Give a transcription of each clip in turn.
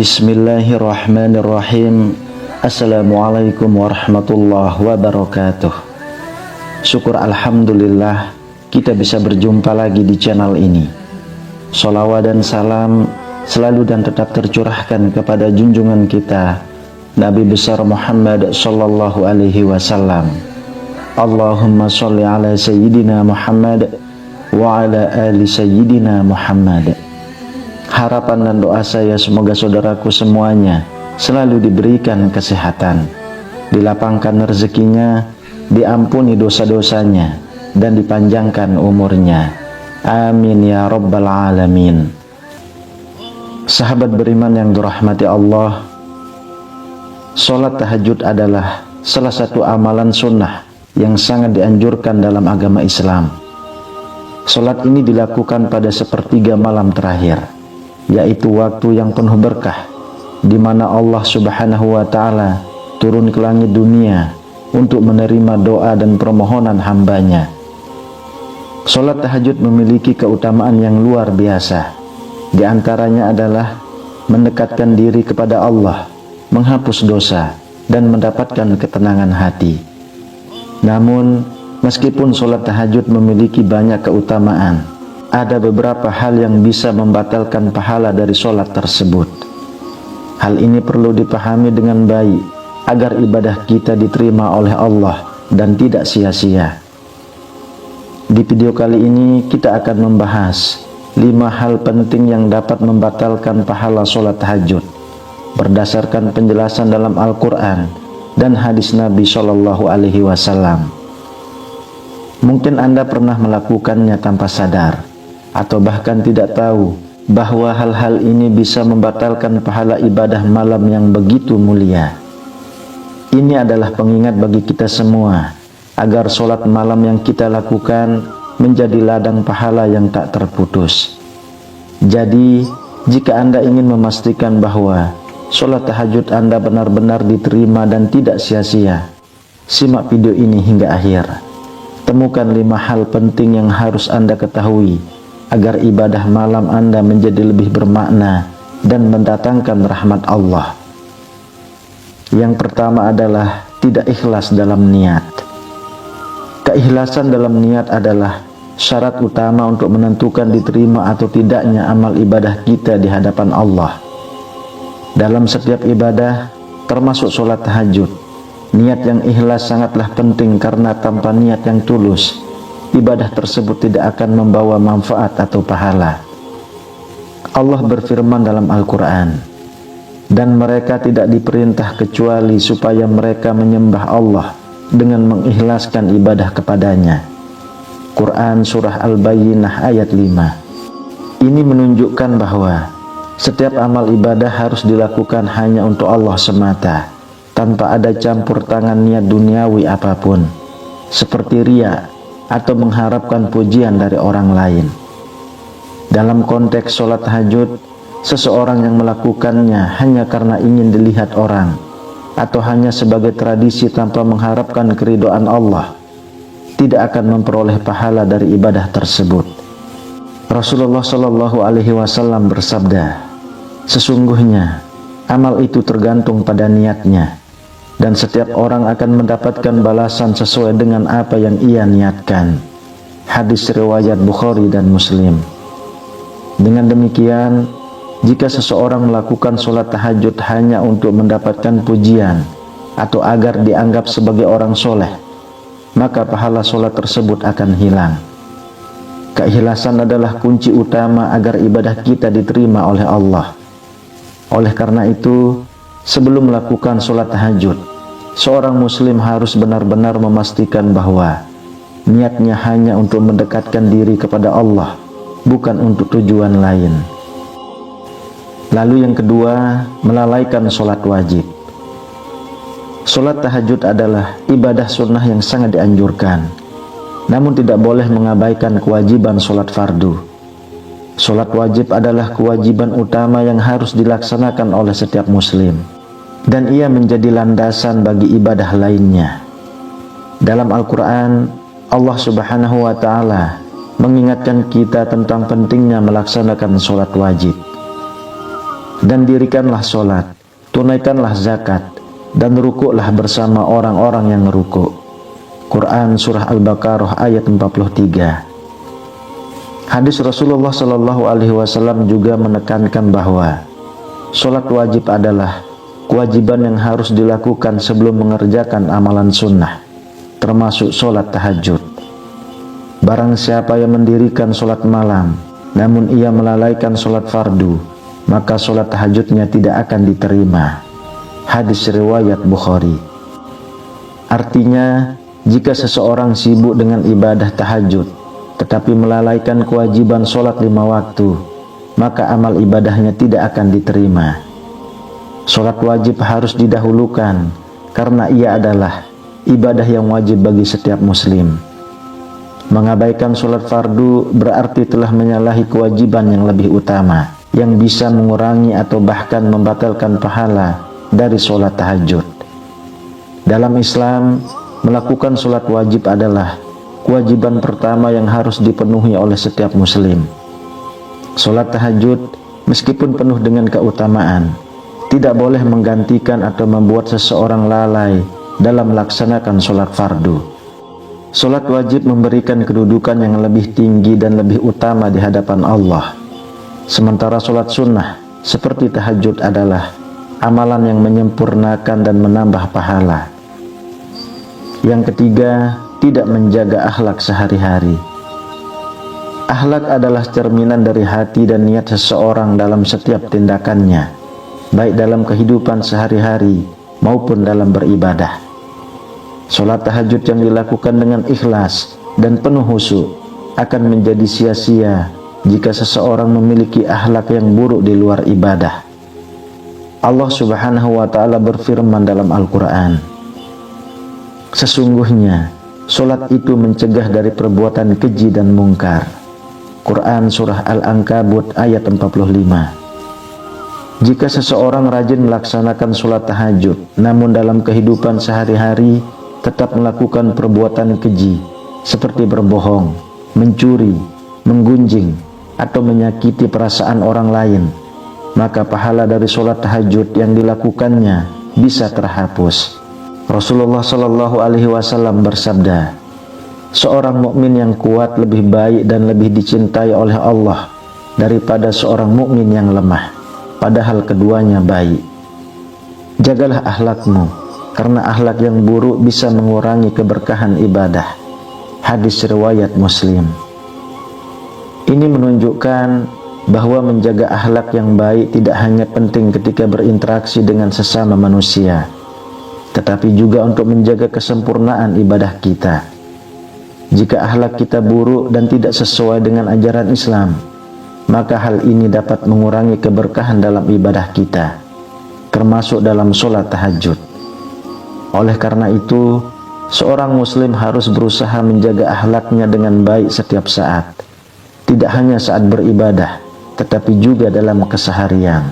Bismillahirrahmanirrahim. Assalamualaikum warahmatullahi wabarakatuh. Syukur alhamdulillah kita bisa berjumpa lagi di channel ini. Sholawat dan salam selalu dan tetap tercurahkan kepada junjungan kita Nabi besar Muhammad sallallahu alaihi wasallam. Allahumma sholli ala sayyidina Muhammad wa ala ali sayyidina Muhammad. Harapan dan doa saya semoga saudaraku semuanya selalu diberikan kesehatan, dilapangkan rezekinya, diampuni dosa-dosanya, dan dipanjangkan umurnya. Amin ya rabbal alamin. Sahabat beriman yang dirahmati Allah, sholat tahajud adalah salah satu amalan sunnah yang sangat dianjurkan dalam agama Islam. Sholat ini dilakukan pada sepertiga malam terakhir, yaitu waktu yang penuh berkah, di mana Allah Subhanahu wa Ta'ala turun ke langit dunia untuk menerima doa dan permohonan hambanya. Sholat tahajud memiliki keutamaan yang luar biasa. Di antaranya adalah mendekatkan diri kepada Allah, menghapus dosa, dan mendapatkan ketenangan hati. Namun, meskipun sholat tahajud memiliki banyak keutamaan, ada beberapa hal yang bisa membatalkan pahala dari sholat tersebut. Hal ini perlu dipahami dengan baik agar ibadah kita diterima oleh Allah dan tidak sia-sia. Di video kali ini kita akan membahas 5 hal penting yang dapat membatalkan pahala sholat tahajud berdasarkan penjelasan dalam Al-Quran dan hadis Nabi Shallallahu Alaihi Wasallam. Mungkin Anda pernah melakukannya tanpa sadar, atau bahkan tidak tahu bahwa hal-hal ini bisa membatalkan pahala ibadah malam yang begitu mulia. Ini adalah pengingat bagi kita semua agar sholat malam yang kita lakukan menjadi ladang pahala yang tak terputus. Jadi, jika Anda ingin memastikan bahwa sholat tahajud Anda benar-benar diterima dan tidak sia-sia, simak video ini hingga akhir. Temukan 5 hal penting yang harus Anda ketahui agar ibadah malam Anda menjadi lebih bermakna dan mendatangkan rahmat Allah. Yang pertama adalah tidak ikhlas dalam niat. Keikhlasan dalam niat adalah syarat utama untuk menentukan diterima atau tidaknya amal ibadah kita di hadapan Allah. Dalam setiap ibadah, termasuk sholat tahajud, niat yang ikhlas sangatlah penting karena tanpa niat yang tulus, ibadah tersebut tidak akan membawa manfaat atau pahala. Allah berfirman dalam Al-Quran, dan mereka tidak diperintah kecuali supaya mereka menyembah Allah dengan mengikhlaskan ibadah kepadanya. Quran Surah Al-Bayyinah ayat 5. Ini menunjukkan bahwa setiap amal ibadah harus dilakukan hanya untuk Allah semata, tanpa ada campur tangan niat duniawi apapun, seperti riya atau mengharapkan pujian dari orang lain. Dalam konteks sholat tahajud, seseorang yang melakukannya hanya karena ingin dilihat orang, atau hanya sebagai tradisi tanpa mengharapkan keridhaan Allah, tidak akan memperoleh pahala dari ibadah tersebut. Rasulullah Shallallahu Alaihi Wasallam bersabda, sesungguhnya amal itu tergantung pada niatnya, dan setiap orang akan mendapatkan balasan sesuai dengan apa yang ia niatkan. Hadis riwayat Bukhari dan Muslim. Dengan demikian, jika seseorang melakukan sholat tahajud hanya untuk mendapatkan pujian atau agar dianggap sebagai orang soleh, maka pahala sholat tersebut akan hilang. Keikhlasan adalah kunci utama agar ibadah kita diterima oleh Allah. Oleh karena itu, sebelum melakukan sholat tahajud, seorang muslim harus benar-benar memastikan bahwa niatnya hanya untuk mendekatkan diri kepada Allah, bukan untuk tujuan lain. Lalu yang kedua, melalaikan sholat wajib. Sholat tahajud adalah ibadah sunnah yang sangat dianjurkan, namun tidak boleh mengabaikan kewajiban sholat fardu. Sholat wajib adalah kewajiban utama yang harus dilaksanakan oleh setiap muslim, dan ia menjadi landasan bagi ibadah lainnya. Dalam Al-Quran, Allah Subhanahu wa Ta'ala mengingatkan kita tentang pentingnya melaksanakan sholat wajib. dan dirikanlah solat, tunaikanlah zakat, dan rukuklah bersama orang-orang yang rukuk. Quran Surah Al-Baqarah ayat 43. Hadis Rasulullah Shallallahu Alaihi Wasallam juga menekankan bahwa solat wajib adalah kewajiban yang harus dilakukan sebelum mengerjakan amalan sunnah, termasuk solat tahajud. Barang siapa yang mendirikan solat malam, namun ia melalaikan solat fardu, maka solat tahajudnya tidak akan diterima. Hadis riwayat Bukhari. Artinya, jika seseorang sibuk dengan ibadah tahajud, tetapi melalaikan kewajiban solat 5 waktu, maka amal ibadahnya tidak akan diterima. Solat wajib harus didahulukan, karena ia adalah ibadah yang wajib bagi setiap muslim. Mengabaikan solat fardu berarti telah menyalahi kewajiban yang lebih utama, yang bisa mengurangi atau bahkan membatalkan pahala dari solat tahajud. Dalam Islam, melakukan solat wajib adalah kewajiban pertama yang harus dipenuhi oleh setiap muslim. Solat tahajud, meskipun penuh dengan keutamaan, tidak boleh menggantikan atau membuat seseorang lalai dalam melaksanakan solat fardu. Solat wajib memberikan kedudukan yang lebih tinggi dan lebih utama di hadapan Allah. Sementara solat sunnah, seperti tahajud, adalah amalan yang menyempurnakan dan menambah pahala. Yang ketiga, tidak menjaga akhlak sehari-hari. Akhlak adalah cerminan dari hati dan niat seseorang dalam setiap tindakannya, baik dalam kehidupan sehari-hari maupun dalam beribadah. Solat tahajud yang dilakukan dengan ikhlas dan penuh khusyuk akan menjadi sia-sia jika seseorang memiliki akhlak yang buruk di luar ibadah. Allah Subhanahu wa Ta'ala berfirman dalam Al-Quran, "Sesungguhnya solat itu mencegah dari perbuatan keji dan mungkar." Quran Surah Al-Ankabut ayat 45. Jika seseorang rajin melaksanakan solat tahajud, namun dalam kehidupan sehari-hari tetap melakukan perbuatan keji seperti berbohong, mencuri, menggunjing, atau menyakiti perasaan orang lain, maka pahala dari solat tahajud yang dilakukannya bisa terhapus. Rasulullah Shallallahu Alaihi Wasallam bersabda, "Seorang mukmin yang kuat lebih baik dan lebih dicintai oleh Allah daripada seorang mukmin yang lemah, padahal keduanya baik." Jagalah akhlakmu, karena akhlak yang buruk bisa mengurangi keberkahan ibadah. Hadis riwayat Muslim. Ini menunjukkan bahwa menjaga akhlak yang baik tidak hanya penting ketika berinteraksi dengan sesama manusia, tetapi juga untuk menjaga kesempurnaan ibadah kita. Jika akhlak kita buruk dan tidak sesuai dengan ajaran Islam, maka hal ini dapat mengurangi keberkahan dalam ibadah kita, termasuk dalam sholat tahajud. Oleh karena itu, seorang muslim harus berusaha menjaga akhlaknya dengan baik setiap saat, tidak hanya saat beribadah, tetapi juga dalam keseharian.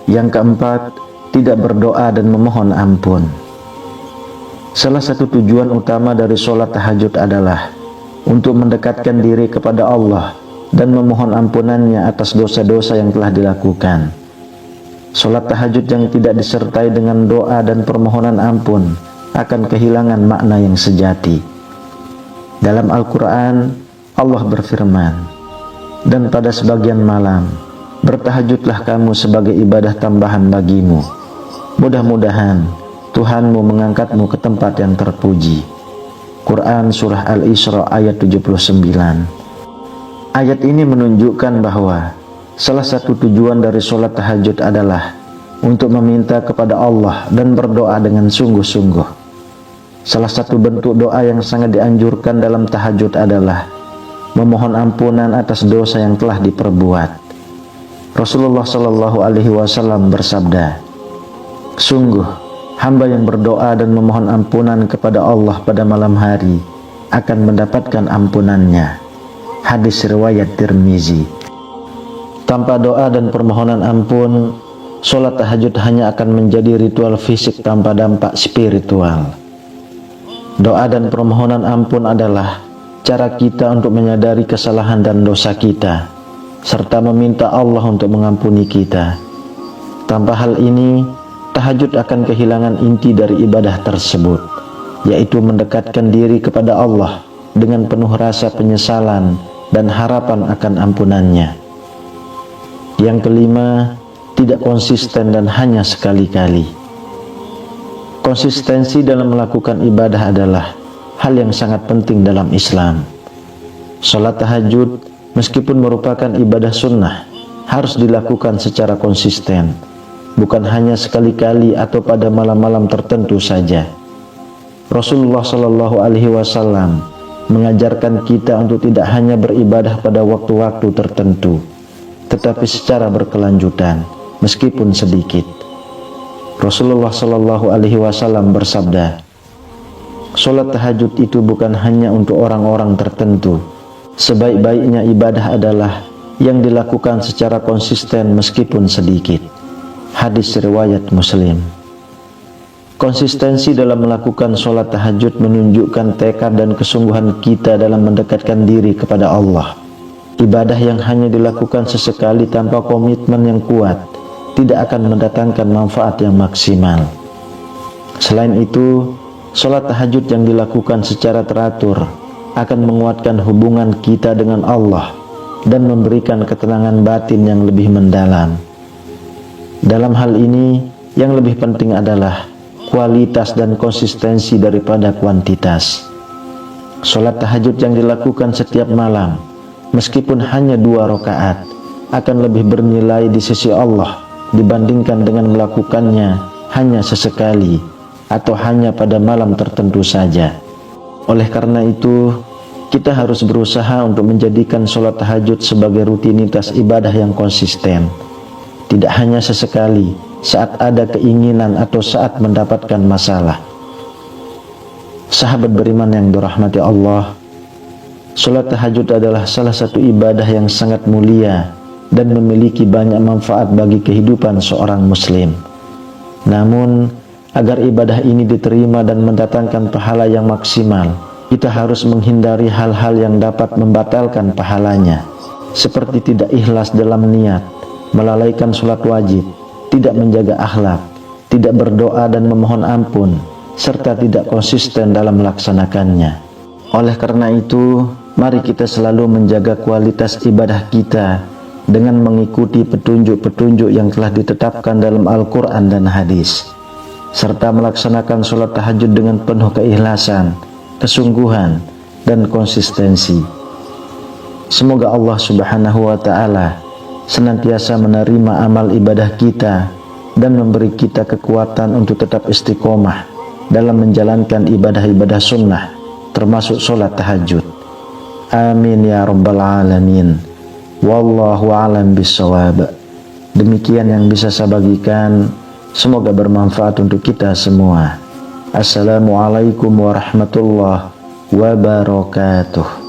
Yang keempat, tidak berdoa dan memohon ampun. Salah satu tujuan utama dari sholat tahajud adalah untuk mendekatkan diri kepada Allah dan memohon ampunannya atas dosa-dosa yang telah dilakukan. Sholat tahajud yang tidak disertai dengan doa dan permohonan ampun akan kehilangan makna yang sejati. Dalam Al-Quran, Allah berfirman, "Dan pada sebagian malam, bertahajudlah kamu sebagai ibadah tambahan bagimu. Mudah-mudahan Tuhanmu mengangkatmu ke tempat yang terpuji." Quran Surah Al-Isra ayat 79. Ayat ini menunjukkan bahwa salah satu tujuan dari sholat tahajud adalah untuk meminta kepada Allah dan berdoa dengan sungguh-sungguh. Salah satu bentuk doa yang sangat dianjurkan dalam tahajud adalah memohon ampunan atas dosa yang telah diperbuat. Rasulullah Shallallahu Alaihi Wasallam bersabda, "Sungguh, hamba yang berdoa dan memohon ampunan kepada Allah pada malam hari akan mendapatkan ampunannya." Hadis riwayat Tirmizi. Tanpa doa dan permohonan ampun, sholat tahajud hanya akan menjadi ritual fisik tanpa dampak spiritual. Doa dan permohonan ampun adalah cara kita untuk menyadari kesalahan dan dosa kita, serta meminta Allah untuk mengampuni kita, Tanpa hal ini, tahajud akan kehilangan inti dari ibadah tersebut, yaitu mendekatkan diri kepada Allah dengan penuh rasa penyesalan dan harapan akan ampunannya. Yang kelima, tidak konsisten dan hanya sekali-kali. Konsistensi dalam melakukan ibadah adalah hal yang sangat penting dalam Islam. Salat tahajud, meskipun merupakan ibadah sunnah, harus dilakukan secara konsisten, bukan hanya sekali-kali atau pada malam-malam tertentu saja. Rasulullah Shallallahu Alaihi Wasallam mengajarkan kita untuk tidak hanya beribadah pada waktu-waktu tertentu, tetapi secara berkelanjutan, meskipun sedikit. Rasulullah Shallallahu Alaihi Wasallam bersabda, "Salat tahajud itu bukan hanya untuk orang-orang tertentu. Sebaik-baiknya ibadah adalah yang dilakukan secara konsisten meskipun sedikit." Hadis riwayat Muslim. Konsistensi dalam melakukan sholat tahajud menunjukkan tekad dan kesungguhan kita dalam mendekatkan diri kepada Allah. Ibadah yang hanya dilakukan sesekali tanpa komitmen yang kuat tidak akan mendatangkan manfaat yang maksimal. Selain itu, sholat tahajud yang dilakukan secara teratur akan menguatkan hubungan kita dengan Allah dan memberikan ketenangan batin yang lebih mendalam. Dalam hal ini, yang lebih penting adalah kualitas dan konsistensi daripada kuantitas. Sholat tahajud yang dilakukan setiap malam, meskipun hanya 2 rakaat, akan lebih bernilai di sisi Allah dibandingkan dengan melakukannya hanya sesekali atau hanya pada malam tertentu saja. Oleh karena itu, kita harus berusaha untuk menjadikan sholat tahajud sebagai rutinitas ibadah yang konsisten, tidak hanya sesekali saat ada keinginan atau saat mendapatkan masalah. Sahabat beriman yang dirahmati Allah, sholat tahajud adalah salah satu ibadah yang sangat mulia dan memiliki banyak manfaat bagi kehidupan seorang muslim. Namun, agar ibadah ini diterima dan mendatangkan pahala yang maksimal, kita harus menghindari hal-hal yang dapat membatalkan pahalanya, seperti tidak ikhlas dalam niat, melalaikan sholat wajib, tidak menjaga akhlak, tidak berdoa dan memohon ampun, serta tidak konsisten dalam melaksanakannya. Oleh karena itu, mari kita selalu menjaga kualitas ibadah kita dengan mengikuti petunjuk-petunjuk yang telah ditetapkan dalam Al-Quran dan hadis, serta melaksanakan sholat tahajud dengan penuh keikhlasan, kesungguhan, dan konsistensi. Semoga Allah Subhanahu wa Ta'ala senantiasa menerima amal ibadah kita dan memberi kita kekuatan untuk tetap istiqomah dalam menjalankan ibadah-ibadah sunnah, termasuk sholat tahajud. Amin ya rabbal alamin. Wallahu a'lam bishawab. Demikian yang bisa saya bagikan, semoga bermanfaat untuk kita semua. Assalamualaikum warahmatullahi wabarakatuh.